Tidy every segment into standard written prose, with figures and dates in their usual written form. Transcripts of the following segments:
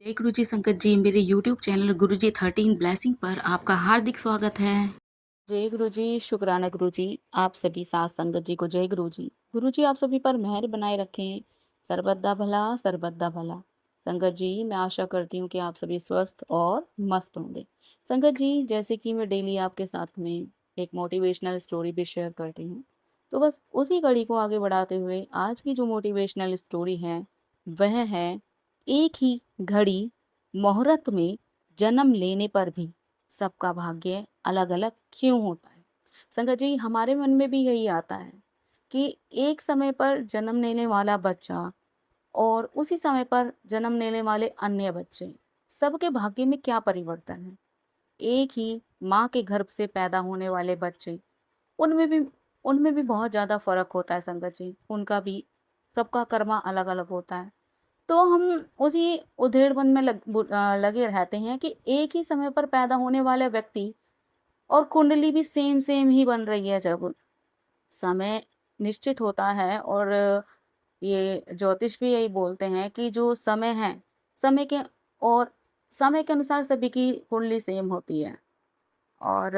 जय गुरु जी संगत जी, मेरे यूट्यूब चैनल गुरु जी 13 ब्लेसिंग पर आपका हार्दिक स्वागत है। जय गुरु जी, शुक्राना गुरु जी। आप सभी साथ संगत जी को जय गुरु जी। गुरु जी आप सभी पर मेहर बनाए रखें, सर्वदा भला सर्वदा भला। संगत जी मैं आशा करती हूँ कि आप सभी स्वस्थ और मस्त होंगे। संगत जी जैसे कि मैं डेली आपके साथ में एक मोटिवेशनल स्टोरी भी शेयर करती हूँ, तो बस उसी कड़ी को आगे बढ़ाते हुए आज की जो मोटिवेशनल स्टोरी है वह है एक ही घड़ी मुहूर्त में जन्म लेने पर भी सबका भाग्य अलग अलग क्यों होता है। संगत जी हमारे मन में भी यही आता है कि एक समय पर जन्म लेने वाला बच्चा और उसी समय पर जन्म लेने वाले अन्य बच्चे, सबके भाग्य में क्या परिवर्तन है। एक ही माँ के गर्भ से पैदा होने वाले बच्चे, उनमें भी उनमें भी बहुत ज्यादा फर्क होता है संगत जी। उनका भी सबका कर्मा अलग अलग होता है। तो हम उसी उधेड़बन में लगे रहते हैं कि एक ही समय पर पैदा होने वाले व्यक्ति और कुंडली भी सेम सेम ही बन रही है। जब समय निश्चित होता है और ये ज्योतिष भी यही बोलते हैं कि जो समय है, समय के और समय के अनुसार सभी की कुंडली सेम होती है। और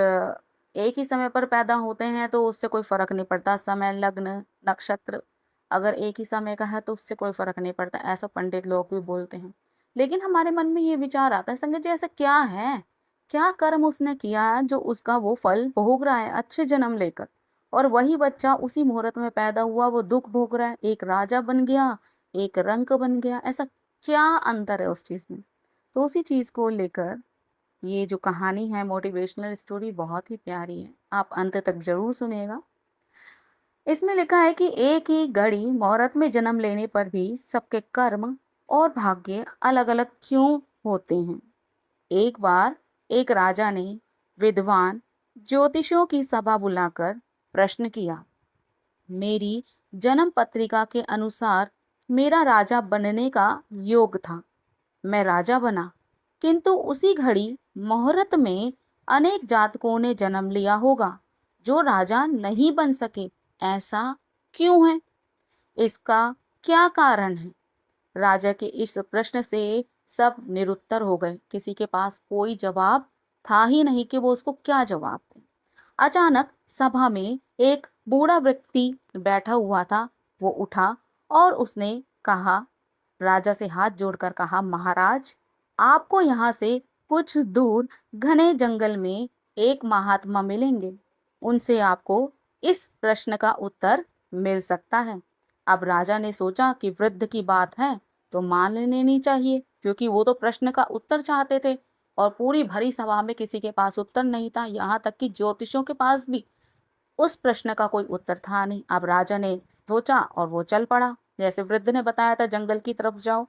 एक ही समय पर पैदा होते हैं तो उससे कोई फर्क नहीं पड़ता। समय, लग्न, नक्षत्र अगर एक ही समय का है तो उससे कोई फर्क नहीं पड़ता, ऐसा पंडित लोग भी बोलते हैं। लेकिन हमारे मन में ये विचार आता है संगत जी, ऐसा क्या है, क्या कर्म उसने किया है जो उसका वो फल भोग रहा है अच्छे जन्म लेकर। और वही बच्चा उसी मुहूर्त में पैदा हुआ, वो दुख भोग रहा है। एक राजा बन गया, एक रंक बन गया, ऐसा क्या अंतर है उस चीज में। तो उसी चीज को लेकर ये जो कहानी है, मोटिवेशनल स्टोरी बहुत ही प्यारी है, आप अंत तक जरूर सुनिएगा। इसमें लिखा है कि एक ही घड़ी मुहूर्त में जन्म लेने पर भी सबके कर्म और भाग्य अलग अलग क्यों होते हैं। एक बार एक राजा ने विद्वान ज्योतिषियों की सभा बुलाकर प्रश्न किया। मेरी जन्म पत्रिका के अनुसार मेरा राजा बनने का योग था। मैं राजा बना, किंतु उसी घड़ी मुहूर्त में अनेक जातकों ने जन्म लिया होगा जो राजा नहीं बन सके। ऐसा क्यों है? इसका क्या कारण है? राजा के इस प्रश्न से सब निरुत्तर हो गए। किसी के पास कोई जवाब था ही नहीं कि वो उसको क्या जवाब दे। अचानक सभा में एक बूढ़ा व्यक्ति बैठा हुआ था। वो उठा और उसने कहा, राजा से हाथ जोड़कर कहा, महाराज, आपको यहाँ से कुछ दूर घने जंगल में एक महात्मा मिलेंगे। उनसे आपको इस प्रश्न का उत्तर मिल सकता है। अब राजा ने सोचा कि वृद्ध की बात है तो मान लेनी चाहिए, क्योंकि वो तो प्रश्न का उत्तर चाहते थे और पूरी भरी सभा में किसी के पास उत्तर नहीं था, यहाँ तक कि ज्योतिषियों के पास भी उस प्रश्न का कोई उत्तर था नहीं। अब राजा ने सोचा और वो चल पड़ा। जैसे वृद्ध ने बताया था, जंगल की तरफ जाओ।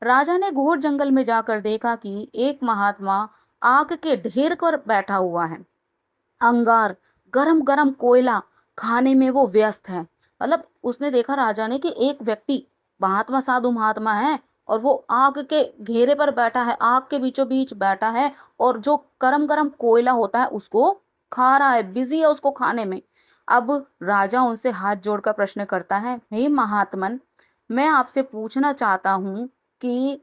राजा ने घोर जंगल में जाकर देखा कि एक महात्मा आग के ढेर पर बैठा हुआ है। अंगार, गरम गरम कोयला खाने में वो व्यस्त है। मतलब उसने देखा राजा ने कि एक व्यक्ति, महात्मा, साधु महात्मा है, और वो आग के घेरे पर बैठा है, आग के बीचों बीच बैठा है और जो गरम गरम कोयला होता है उसको खा रहा है, बिजी है उसको खाने में। अब राजा उनसे हाथ जोड़कर प्रश्न करता है, हे महात्मन, मैं आपसे पूछना चाहता हूँ कि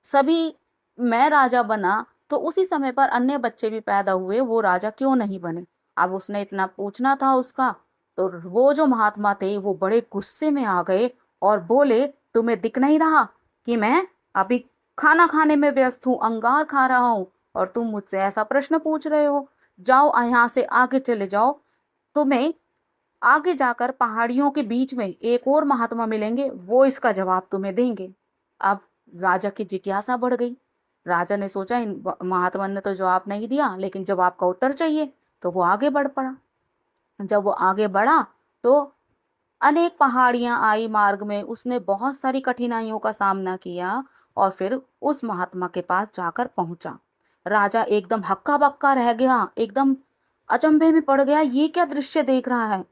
सभी मैं राजा बना तो उसी समय पर अन्य बच्चे भी पैदा हुए, वो राजा क्यों नहीं बने। अब उसने इतना पूछना था उसका, तो वो जो महात्मा थे वो बड़े गुस्से में आ गए और बोले, तुम्हें दिख नहीं रहा कि मैं अभी खाना खाने में व्यस्त हूँ, अंगार खा रहा हूँ, और तुम मुझसे ऐसा प्रश्न पूछ रहे हो। जाओ यहाँ से आगे चले जाओ, तुम्हें आगे जाकर पहाड़ियों के बीच में एक और महात्मा मिलेंगे, वो इसका जवाब तुम्हें देंगे। अब राजा की जिज्ञासा बढ़ गई। राजा ने सोचा इन महात्मा ने तो जवाब नहीं दिया, लेकिन जवाब का उत्तर चाहिए, तो वो आगे बढ़ पड़ा। जब वो आगे बढ़ा तो अनेक पहाड़ियां आई मार्ग में, उसने बहुत सारी कठिनाइयों का सामना किया और फिर उस महात्मा के पास जाकर पहुंचा। राजा एकदम हक्का बक्का रह गया, एकदम अचंभे में पड़ गया, ये क्या दृश्य देख रहा है।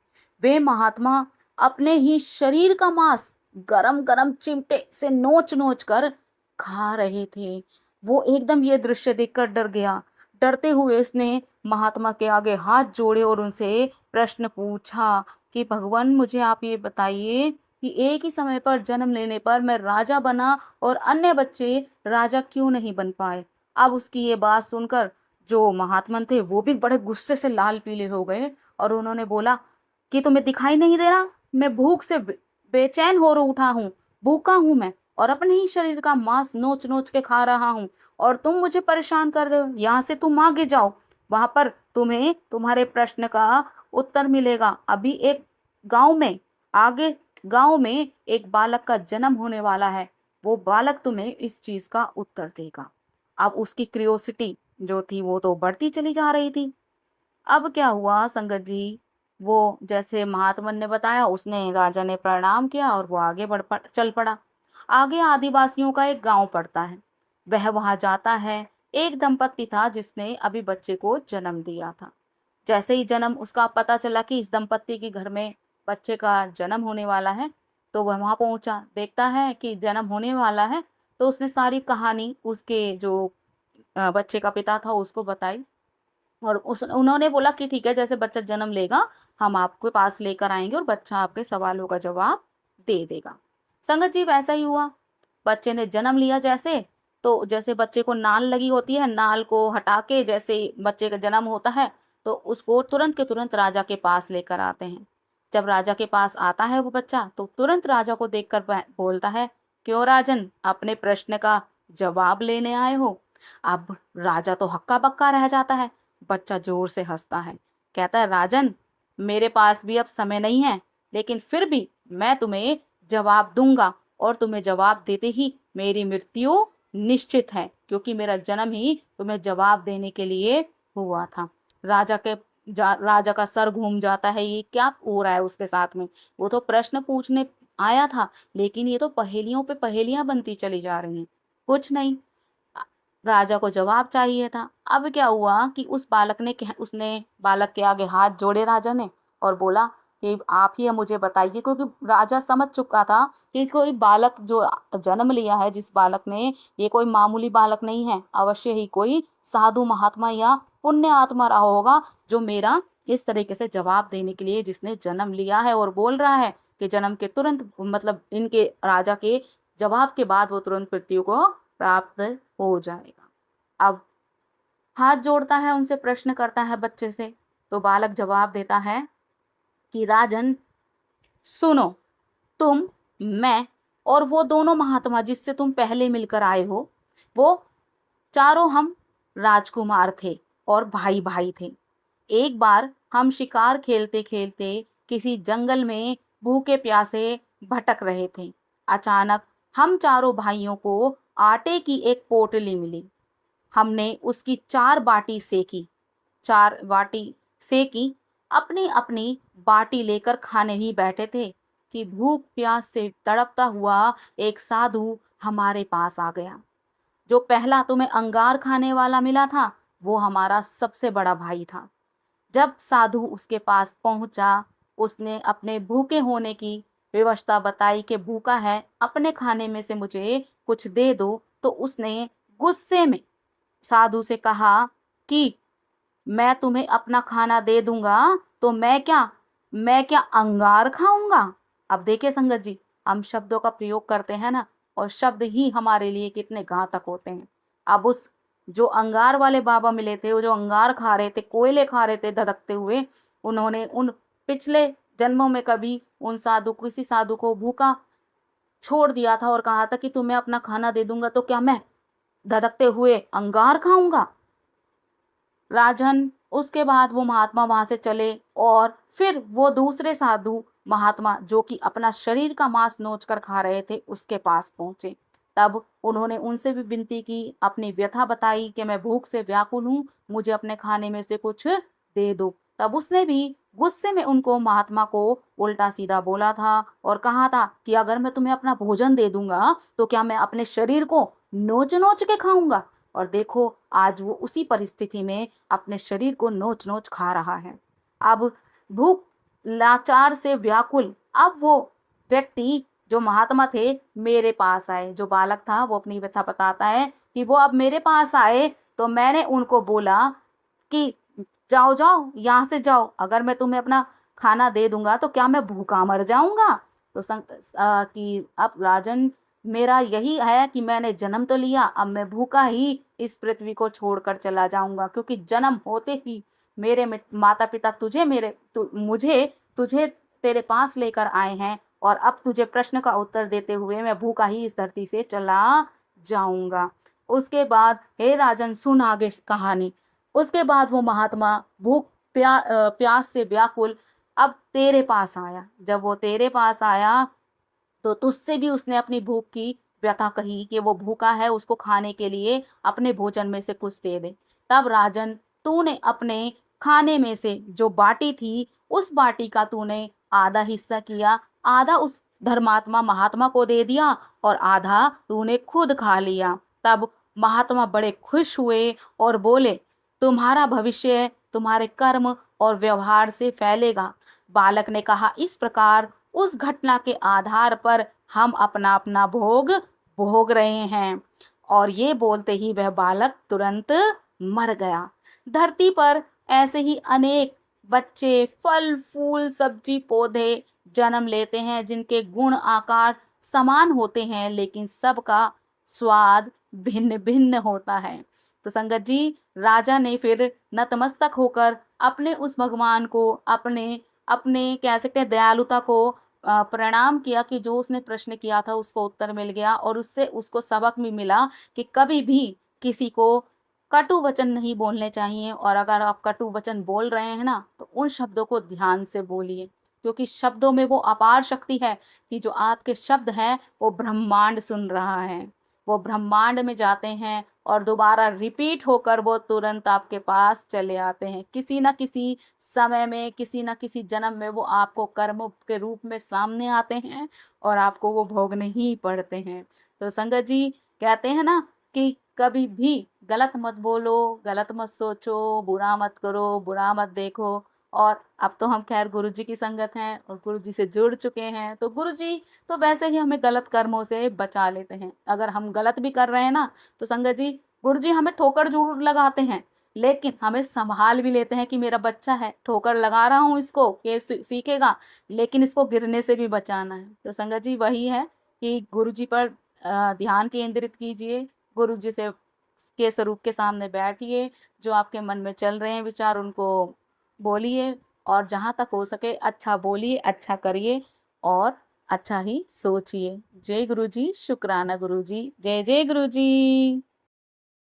वे महात्मा अपने ही शरीर का मांस गरम गरम चिमटे से नोच नोच कर खा रहे थे। वो एकदम ये दृश्य देखकर डर गया। डरते हुए उसने महात्मा के आगे हाथ जोड़े और उनसे प्रश्न पूछा कि भगवान, मुझे आप ये बताइए कि एक ही समय पर जन्म लेने पर मैं राजा बना और अन्य बच्चे राजा क्यों नहीं बन पाए। अब उसकी ये बात सुनकर जो महात्मन थे वो भी बड़े गुस्से से लाल पीले हो गए और उन्होंने बोला कि तुम्हें दिखाई नहीं दे रहा, मैं भूख से बेचैन हो उठा हूँ, भूखा हूँ मैं और अपने ही शरीर का मांस नोच नोच के खा रहा हूँ और तुम मुझे परेशान कर रहे हो। यहाँ से तुम आगे जाओ, वहां पर तुम्हें तुम्हारे प्रश्न का उत्तर मिलेगा। अभी एक गांव में आगे गांव में एक बालक का जन्म होने वाला है, वो बालक तुम्हें इस चीज का उत्तर देगा। अब उसकी क्रियोसिटी जो थी वो तो बढ़ती चली जा रही थी। अब क्या हुआ संगत जी, वो जैसे महात्मन ने बताया उसने राजा ने प्रणाम किया और वो आगे चल पड़ा। आगे आदिवासियों का एक गांव पड़ता है, वह वहां जाता है। एक दंपत्ति था जिसने अभी बच्चे को जन्म दिया था। जैसे ही जन्म उसका पता चला कि इस दंपत्ति के घर में बच्चे का जन्म होने वाला है, तो वह वहां पहुंचा, देखता है कि जन्म होने वाला है। तो उसने सारी कहानी उसके जो बच्चे का पिता था उसको बताई और उन्होंने बोला कि ठीक है, जैसे बच्चा जन्म लेगा हम आपके पास लेकर आएंगे और बच्चा आपके सवालों का जवाब दे देगा। संगत जी वैसा ही हुआ। बच्चे ने जन्म लिया जैसे, तो जैसे बच्चे को नाल लगी होती है, नाल को हटा के जैसे बच्चे का जन्म होता है तो उसको तुरंत के तुरंत राजा के पास लेकर आते हैं। जब राजा के पास आता है वो बच्चा तो तुरंत राजा को देखकर बोलता है, क्यों राजन, अपने प्रश्न का जवाब लेने आए हो। अब राजा तो हक्का बक्का रह जाता है। बच्चा जोर से हंसता है, कहता है, राजन, मेरे पास भी अब समय नहीं है, लेकिन फिर भी मैं तुम्हें जवाब दूंगा और तुम्हें जवाब देते ही मेरी मृत्यु निश्चित है, क्योंकि मेरा जन्म ही तुम्हें जवाब देने के लिए हुआ था। राजा का सर घूम जाता है, ये क्या हो रहा है उसके साथ में। वो तो प्रश्न पूछने आया था, लेकिन ये तो पहेलियों पे पहेलियां बनती चली जा रही हैं। कुछ नहीं, राजा को जवाब चाहिए था। अब क्या हुआ कि उस बालक ने उसने बालक के आगे हाथ जोड़े राजा ने और बोला कि आप ही मुझे बताइए, क्योंकि राजा समझ चुका था कि कोई बालक जो जन्म लिया है, जिस बालक ने, ये कोई मामूली बालक नहीं है, अवश्य ही कोई साधु महात्मा या पुण्य आत्मा रहा होगा जो मेरा इस तरीके से जवाब देने के लिए, जिसने जन्म लिया है और बोल रहा है कि जन्म के तुरंत मतलब इनके राजा के जवाब के बाद वो तुरंत मृत्यु को प्राप्त हो जाएगा। अब हाथ जोड़ता है, उनसे प्रश्न करता है बच्चे से, तो बालक जवाब देता है कि राजन सुनो, तुम, मैं और वो दोनों महात्मा जिससे तुम पहले मिलकर आए हो, वो चारों हम राजकुमार थे और भाई भाई थे। एक बार हम शिकार खेलते खेलते किसी जंगल में भूखे प्यासे भटक रहे थे। अचानक हम चारों भाइयों को आटे की एक पोटली मिली। हमने उसकी 4 बाटी सेकी, 4 बाटी सेकी, अपनी अपनी बाटी लेकर खाने ही बैठे थे कि भूख प्यास से तड़पता हुआ एक साधु हमारे पास आ गया। जो पहला तुम्हें अंगार खाने वाला मिला था वो हमारा सबसे बड़ा भाई था। जब साधु उसके पास पहुंचा, उसने अपने भूखे होने की विवशता बताई कि भूखा है, अपने खाने में से मुझे कुछ दे दो। तो उसने गुस्से में साधु से कहा कि मैं तुम्हें अपना खाना दे दूंगा तो मैं क्या अंगार खाऊंगा। अब देखिए संगत जी, हम शब्दों का प्रयोग करते हैं ना, और शब्द ही हमारे लिए कितने घातक होते हैं। अब उस जो अंगार वाले बाबा मिले थे, वो जो अंगार खा रहे थे, कोयले खा रहे थे धधकते हुए, उन्होंने उन पिछले जन्मों में कभी उन साधु किसी साधु को भूखा छोड़ दिया था और कहा था कि तुम्हें अपना खाना दे दूंगा तो क्या मैं धधकते हुए अंगार खाऊंगा। राजन, उसके बाद वो महात्मा वहां से चले और फिर वो दूसरे साधु महात्मा जो कि अपना शरीर का मांस नोच कर खा रहे थे उसके पास पहुंचे। तब उन्होंने उनसे भी विनती की, अपनी व्यथा बताई कि मैं भूख से व्याकुल हूँ, मुझे अपने खाने में से कुछ दे दो। तब उसने भी गुस्से में उनको महात्मा को उल्टा सीधा बोला था और कहा था कि अगर मैं तुम्हें अपना भोजन दे दूंगा तो क्या मैं अपने शरीर को नोच नोच के खाऊंगा। और देखो आज वो उसी परिस्थिति में अपने शरीर को नोच नोच खा रहा है। अब भूख लाचार से व्याकुल अब वो व्यक्ति जो महात्मा थे मेरे पास आए। जो बालक था वो अपनी व्यथा बताता है कि वो अब मेरे पास आए तो मैंने उनको बोला कि जाओ जाओ यहाँ से जाओ, अगर मैं तुम्हें अपना खाना दे दूंगा तो क्या मैं भूखा मर जाऊंगा। तो कि अब राजन, मेरा यही है कि मैंने जन्म तो लिया, अब मैं भूखा ही इस पृथ्वी को छोड़कर चला जाऊंगा, क्योंकि जन्म होते ही मेरे माता पिता मुझे तुझे तेरे पास लेकर आए हैं, और अब तुझे प्रश्न का उत्तर देते हुए मैं भूखा ही इस धरती से चला जाऊंगा। उसके बाद हे राजन, सुन आगे कहानी। उसके बाद वो महात्मा प्यास से व्याकुल अब तेरे पास आया। जब वो तेरे पास आया तो तुझसे भी उसने अपनी भूख की व्यथा कही कि वो भूखा है, उसको खाने के लिए अपने भोजन में से कुछ दे दे। तब राजन, तूने अपने खाने में से जो बाटी थी, उस बाटी का तूने आधा हिस्सा किया, आधा उस धर्मात्मा महात्मा को दे दिया और आधा तूने खुद खा लिया। तब महात्मा बड़े खुश हुए और बोले, तुम्हारा भविष्य तुम्हारे कर्म और व्यवहार से फैलेगा। बालक ने कहा, इस प्रकार उस घटना के आधार पर हम अपना अपना भोग भोग रहे हैं। और ये बोलते ही वह बालक तुरंत मर गया। धरती पर ऐसे ही अनेक बच्चे फल फूल सब्जी पौधे जन्म लेते हैं, जिनके गुण आकार समान होते हैं, लेकिन सबका स्वाद भिन्न भिन्न होता है। तो संगत जी, राजा ने फिर नतमस्तक होकर अपने उस भगवान को, अपने अपने कह सकते हैं दयालुता को प्रणाम किया कि जो उसने प्रश्न किया था उसको उत्तर मिल गया, और उससे उसको सबक भी मिला कि कभी भी किसी को कटु वचन नहीं बोलने चाहिए। और अगर आप कटु वचन बोल रहे हैं ना, तो उन शब्दों को ध्यान से बोलिए, क्योंकि शब्दों में वो अपार शक्ति है कि जो आपके शब्द हैं वो ब्रह्मांड सुन रहा है। वो ब्रह्मांड में जाते हैं और दोबारा रिपीट होकर वो तुरंत आपके पास चले आते हैं। किसी ना किसी समय में, किसी ना किसी जन्म में वो आपको कर्म के रूप में सामने आते हैं और आपको वो भोगने ही पड़ते हैं। तो संगत जी, कहते हैं ना कि कभी भी गलत मत बोलो, गलत मत सोचो, बुरा मत करो, बुरा मत देखो। और अब तो हम खैर गुरु जी की संगत हैं और गुरु जी से जुड़ चुके हैं, तो गुरु जी तो वैसे ही हमें गलत कर्मों से बचा लेते हैं। अगर हम गलत भी कर रहे हैं ना, तो संगत जी, गुरु जी हमें ठोकर जरूर लगाते हैं, लेकिन हमें संभाल भी लेते हैं कि मेरा बच्चा है, ठोकर लगा रहा हूँ इसको, ये सीखेगा, लेकिन इसको गिरने से भी बचाना है। तो संगत जी, वही है कि गुरु जी पर ध्यान केंद्रित कीजिए, गुरु जी से के स्वरूप के सामने बैठिए, जो आपके मन में चल रहे हैं विचार उनको बोलिए, और जहाँ तक हो सके अच्छा बोलिए, अच्छा करिए और अच्छा ही सोचिए। जय गुरु जी, शुक्राना गुरु जी, जय जय गुरु जी।